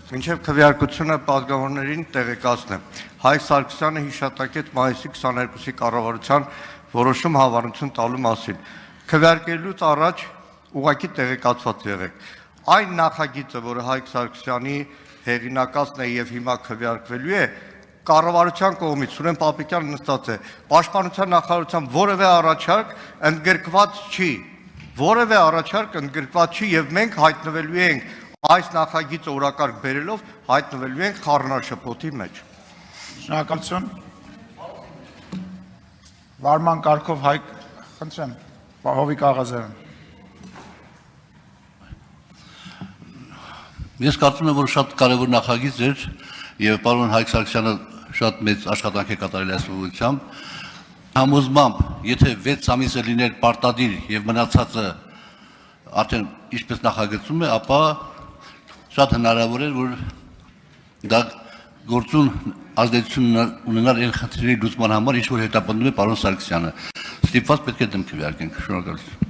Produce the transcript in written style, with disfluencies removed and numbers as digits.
Մինչև քվեարկությունը պատգամավորներին տեղեկացնեմ։ Հայկ Սարգսյանը հիշատակեց մայիսի 22-ի կառավարության որոշում հավանություն տալու մասին։ Քվեարկելուց առաջ ուղղակի տեղեկացված եղեք։ Այն նախագիծը, որը Հայկ Սարգսյանի հեղինակածն է եւ հիմա քվեարկվելու է, կառավարության կողմից Սուրեն Պապիկյանը նստած է, Պաշտպանության նախարարության որևէ առաջարկ ընդգրկված չի։ Որևէ առաջարկ ընդգրկված չի եւ մենք հայտնվելու ենք այս նախագիծը օրակարգ բերելով հայտնվելու ենք խառնաշփոթի մեջ։ Շնորհակալություն։ Վարման կարգով Հայկ, խնդրեմ, Հովիկ Աղազարյան։ Ես կարծում եմ, որ շատ կարևոր նախագիծ էր եւ պարոն Հայկ Սարգսյանը շատ մեծ աշխատանք է կատարել այս ուղղությամբ։ Համոզմամբ, եթե 6 ամիս է լիներ պարտադիր եւ մնացածը արդեն ինչպես նախագծում է, ապա շատ հնարավոր էր, որ դա գործուն ազդեցություն ունենար այն խնդրի լուծման համար, ինչ որ հետապնդում է պարոն Սարգսյանը։ Ստիպված պետք է դեմ քվեարկենք։ Շնորհակալություն։